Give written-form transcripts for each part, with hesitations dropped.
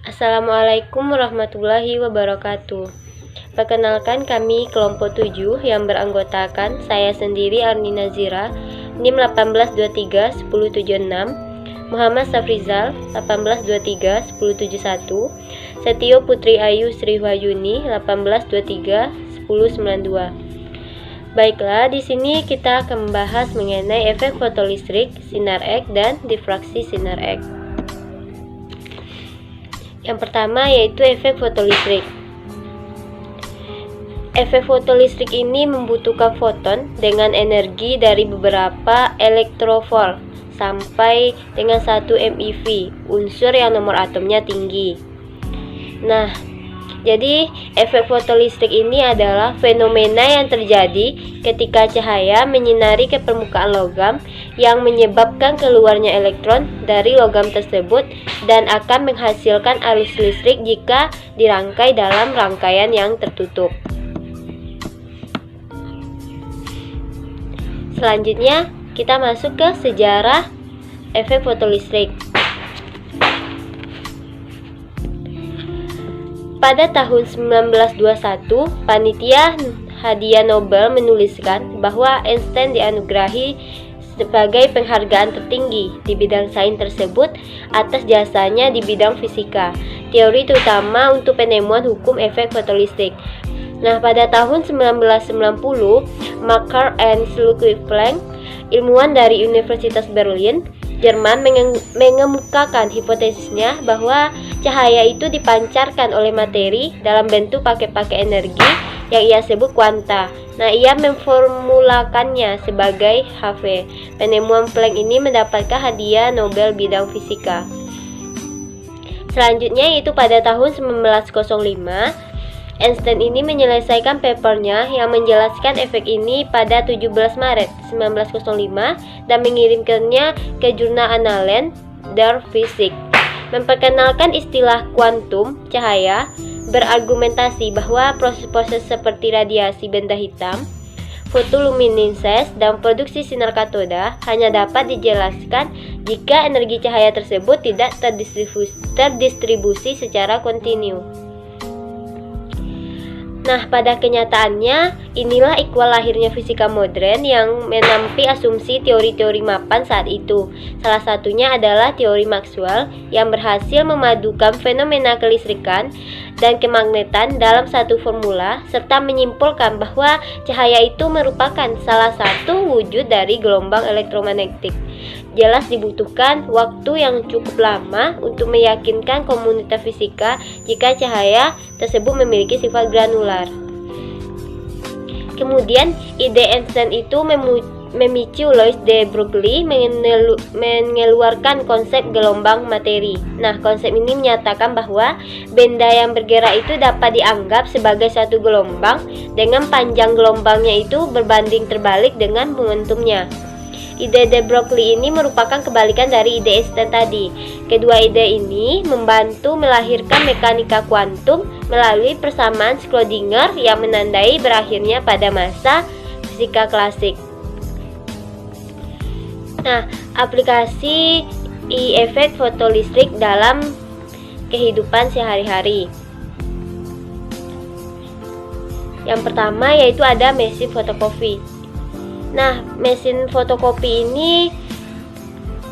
Assalamualaikum warahmatullahi wabarakatuh. Perkenalkan, kami kelompok 7 yang beranggotakan saya sendiri Arni Nazira, NIM 18231076, Muhammad Safrizal 18231071, Setio Putri Ayu Sriwayuni 18231092. Baiklah, di sini kita akan membahas mengenai efek fotolistrik, sinar X, dan difraksi sinar X. Yang pertama yaitu efek fotolistrik. Efek fotolistrik ini membutuhkan foton dengan energi dari beberapa elektrovol sampai dengan 1 MeV, unsur yang nomor atomnya tinggi. Nah, jadi efek fotolistrik ini adalah fenomena yang terjadi ketika cahaya menyinari ke permukaan logam yang menyebabkan keluarnya elektron dari logam tersebut dan akan menghasilkan arus listrik jika dirangkai dalam rangkaian yang tertutup. Selanjutnya, kita masuk ke sejarah efek fotolistrik. Pada tahun 1921, panitia hadiah Nobel menuliskan bahwa Einstein dianugerahi sebagai penghargaan tertinggi di bidang sains tersebut atas jasanya di bidang fisika, teori terutama untuk penemuan hukum efek fotolistrik. Nah, pada tahun 1990, Macker and Ludwig Planck, ilmuwan dari Universitas Berlin, Jerman, mengemukakan hipotesisnya bahwa cahaya itu dipancarkan oleh materi dalam bentuk paket-paket energi yang ia sebut kuanta. Nah, ia memformulakannya sebagai HV. Penemuan Planck ini mendapatkan hadiah Nobel bidang fisika. Selanjutnya yaitu pada tahun 1905, Einstein ini menyelesaikan papernya yang menjelaskan efek ini pada 17 Maret 1905 dan mengirimkannya ke jurnal Annalen der Physik. Memperkenalkan istilah kuantum cahaya, berargumentasi bahwa proses-proses seperti radiasi benda hitam, fotoluminescence, dan produksi sinar katoda hanya dapat dijelaskan jika energi cahaya tersebut tidak terdistribusi secara kontinu. Nah, pada kenyataannya, inilah ikhwal lahirnya fisika modern yang menampi asumsi teori-teori mapan saat itu. Salah satunya adalah teori Maxwell yang berhasil memadukan fenomena kelistrikan dan kemagnetan dalam satu formula, serta menyimpulkan bahwa cahaya itu merupakan salah satu wujud dari gelombang elektromagnetik. Jelas dibutuhkan waktu yang cukup lama untuk meyakinkan komunitas fisika jika cahaya tersebut memiliki sifat granular. Kemudian, ide Einstein itu memicu Louis de Broglie mengeluarkan konsep gelombang materi. Nah, konsep ini menyatakan bahwa benda yang bergerak itu dapat dianggap sebagai satu gelombang dengan panjang gelombangnya itu berbanding terbalik dengan momentumnya. Ide de Broglie ini merupakan kebalikan dari ide Einstein tadi. Kedua ide ini membantu melahirkan mekanika kuantum melalui persamaan Schrödinger yang menandai berakhirnya pada masa fisika klasik. Nah, aplikasi efek fotolistrik dalam kehidupan sehari-hari. Yang pertama yaitu ada mesin fotokopi. Nah, mesin fotokopi ini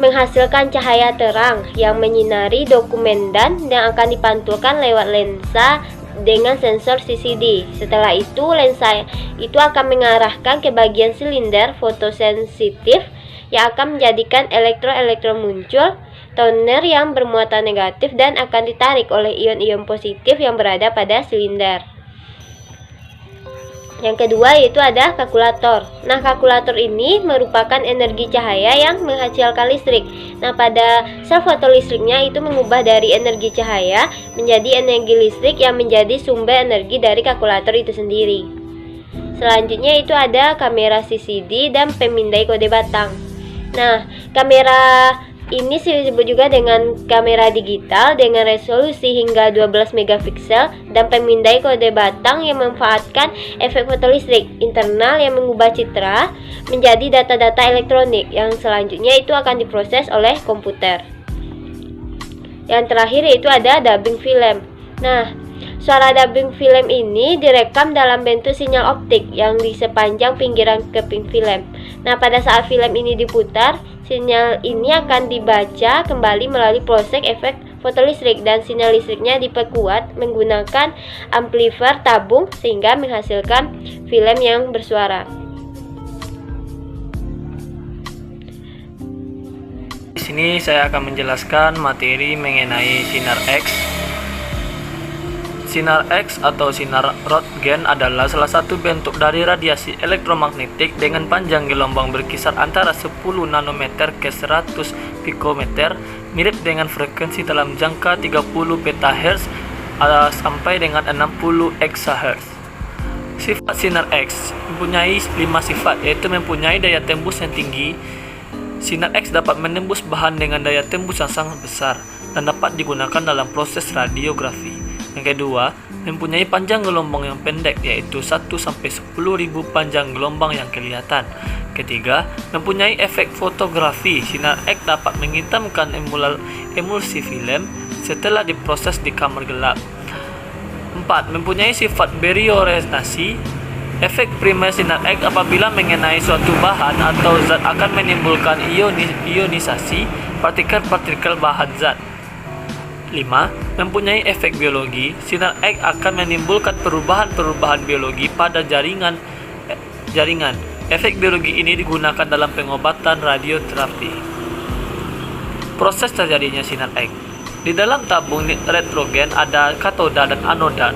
menghasilkan cahaya terang yang menyinari dokumen dan yang akan dipantulkan lewat lensa dengan sensor CCD. Setelah itu, lensa itu akan mengarahkan ke bagian silinder fotosensitif yang akan menjadikan elektron-elektron muncul, toner yang bermuatan negatif dan akan ditarik oleh ion-ion positif yang berada pada silinder. Yang kedua yaitu ada kalkulator. Nah, kalkulator ini merupakan energi cahaya yang menghasilkan listrik. Nah, pada sel fotolistriknya itu mengubah dari energi cahaya menjadi energi listrik yang menjadi sumber energi dari kalkulator itu sendiri. Selanjutnya itu ada kamera CCD dan pemindai kode batang. Nah, kamera ini disebut juga dengan kamera digital dengan resolusi hingga 12 megapiksel dan pemindai kode batang yang memanfaatkan efek fotolistrik internal yang mengubah citra menjadi data-data elektronik yang selanjutnya itu akan diproses oleh komputer. Yang terakhir yaitu ada dubbing film. Nah, suara dubbing film ini direkam dalam bentuk sinyal optik yang di sepanjang pinggiran keping film. Nah, pada saat film ini diputar, sinyal ini akan dibaca kembali melalui proses efek fotolistrik dan sinyal listriknya diperkuat menggunakan amplifier tabung sehingga menghasilkan film yang bersuara. Di sini saya akan menjelaskan materi mengenai sinar X. Sinar X atau sinar Röntgen adalah salah satu bentuk dari radiasi elektromagnetik dengan panjang gelombang berkisar antara 10 nanometer ke 100 pikometer, mirip dengan frekuensi dalam jangka 30 petahertz sampai dengan 60 exahertz. Sifat sinar X mempunyai 5 sifat, yaitu mempunyai daya tembus yang tinggi. Sinar X dapat menembus bahan dengan daya tembus yang sangat besar dan dapat digunakan dalam proses radiografi. Yang kedua, mempunyai panjang gelombang yang pendek, yaitu 1-10.000 panjang gelombang yang kelihatan. Ketiga, mempunyai efek fotografi. Sinar X dapat menghitamkan emulsi film setelah diproses di kamar gelap. 4. Mempunyai sifat berioresnasi. Efek primer sinar X apabila mengenai suatu bahan atau zat akan menimbulkan ionisasi partikel-partikel bahan zat. 5. Mempunyai efek biologi. Sinar X akan menimbulkan perubahan-perubahan biologi pada jaringan. Efek biologi ini digunakan dalam pengobatan radioterapi. Proses terjadinya sinar X. Di dalam tabung retrogen ada katoda dan anoda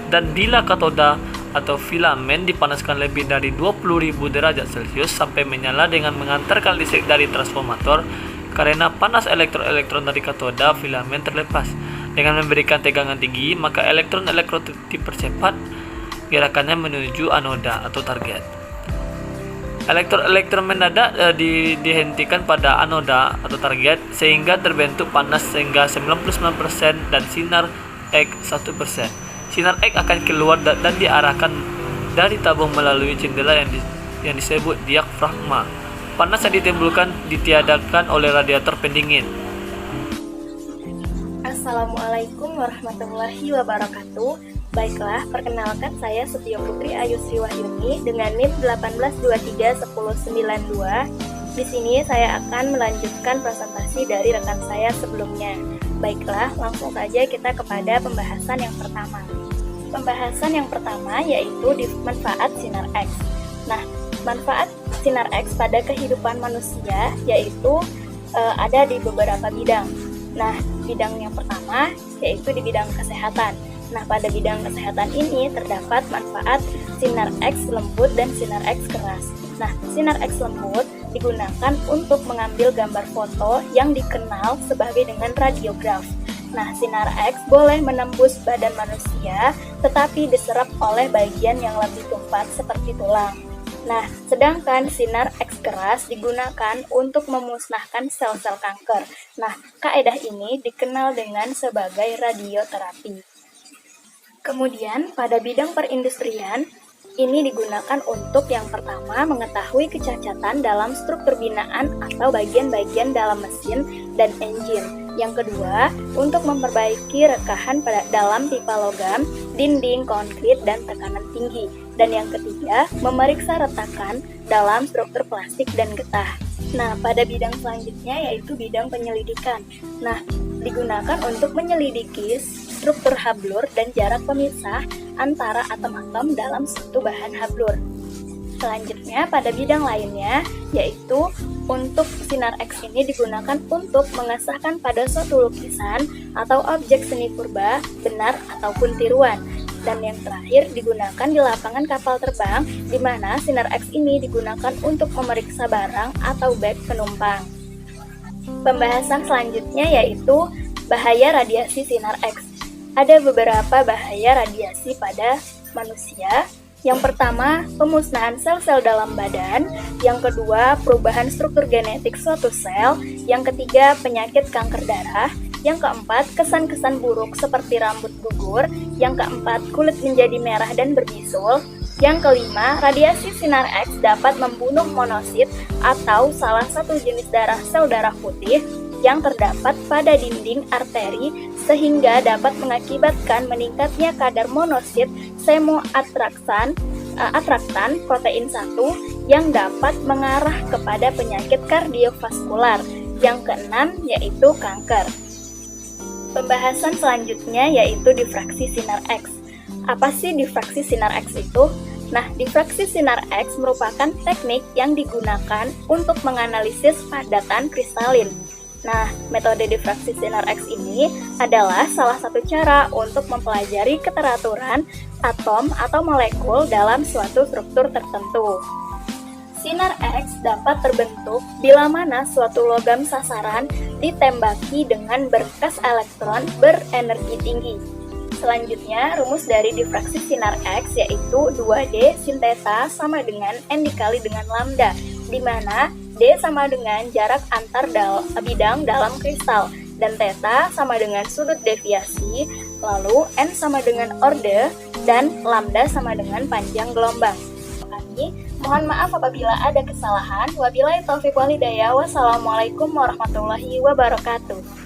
dan bila katoda atau filamen dipanaskan lebih dari 20.000 derajat Celcius sampai menyala dengan mengantarkan listrik dari transformator. Karena panas elektron-elektron dari katoda filamen terlepas. Dengan memberikan tegangan tinggi, maka elektron-elektron dipercepat gerakannya menuju anoda atau target. Elektron-elektron mendadak dihentikan pada anoda atau target sehingga terbentuk panas sehingga 99% dan sinar X 1%. Sinar X akan keluar dan diarahkan dari tabung melalui jendela yang disebut diafragma. Panas yang ditimbulkan ditiadakan oleh radiator pendingin. Assalamualaikum warahmatullahi wabarakatuh. Baiklah, perkenalkan saya Setio Putri Ayu Sri Wahyuni dengan NIM 18231092. Di sini saya akan melanjutkan presentasi dari rekan saya sebelumnya. Baiklah, langsung saja kita kepada pembahasan yang pertama. Pembahasan yang pertama yaitu di manfaat sinar X. Nah, manfaat sinar X pada kehidupan manusia yaitu ada di beberapa bidang. Nah, bidang yang pertama yaitu di bidang kesehatan. Nah, pada bidang kesehatan ini terdapat manfaat sinar X lembut dan sinar X keras. Nah, sinar X lembut digunakan untuk mengambil gambar foto yang dikenal sebagai dengan radiograf. Nah, sinar X boleh menembus badan manusia tetapi diserap oleh bagian yang lebih tumpat seperti tulang. Nah, sedangkan sinar X keras digunakan untuk memusnahkan sel-sel kanker. Nah, kaedah ini dikenal dengan sebagai radioterapi. Kemudian, pada bidang perindustrian, ini digunakan untuk yang pertama mengetahui kecacatan dalam struktur binaan atau bagian-bagian dalam mesin dan engine. Yang kedua, untuk memperbaiki rekahan dalam pipa logam, dinding, konkrit, dan tekanan tinggi. Dan yang ketiga, memeriksa retakan dalam struktur plastik dan getah. Nah, pada bidang selanjutnya yaitu bidang penyelidikan. Nah, digunakan untuk menyelidiki struktur hablur dan jarak pemisah antara atom-atom dalam suatu bahan hablur. Selanjutnya, pada bidang lainnya, yaitu untuk sinar X ini digunakan untuk mengesahkan pada suatu lukisan atau objek seni purba, benar ataupun tiruan. Dan yang terakhir digunakan di lapangan kapal terbang, di mana sinar X ini digunakan untuk memeriksa barang atau bag penumpang. Pembahasan selanjutnya yaitu bahaya radiasi sinar X. Ada beberapa bahaya radiasi pada manusia. Yang pertama, pemusnahan sel-sel dalam badan. Yang kedua, perubahan struktur genetik suatu sel. Yang ketiga, penyakit kanker darah. Yang keempat, kesan-kesan buruk seperti rambut gugur. Yang keempat, kulit menjadi merah dan berbisul. Yang kelima, radiasi sinar X dapat membunuh monosit atau salah satu jenis sel darah putih. yang terdapat pada dinding arteri sehingga dapat mengakibatkan meningkatnya kadar monosit semoatraktan protein 1 yang dapat mengarah kepada penyakit kardiovaskular. Yang keenam yaitu kanker. Pembahasan selanjutnya yaitu difraksi sinar X. Apa sih difraksi sinar X itu? Nah, difraksi sinar X merupakan teknik yang digunakan untuk menganalisis padatan kristalin. Nah, metode difraksi sinar X ini adalah salah satu cara untuk mempelajari keteraturan atom atau molekul dalam suatu struktur tertentu. Sinar X dapat terbentuk bila mana suatu logam sasaran ditembaki dengan berkas elektron berenergi tinggi. Selanjutnya, rumus dari difraksi sinar X yaitu 2D sin theta sama dengan N dikali dengan lambda, di mana D sama dengan jarak antar bidang dalam kristal, dan theta sama dengan sudut deviasi, lalu N sama dengan orde, dan lambda sama dengan panjang gelombang. Mohon maaf apabila ada kesalahan. Wabillahi taufiq wal hidayah. Wassalamualaikum warahmatullahi wabarakatuh.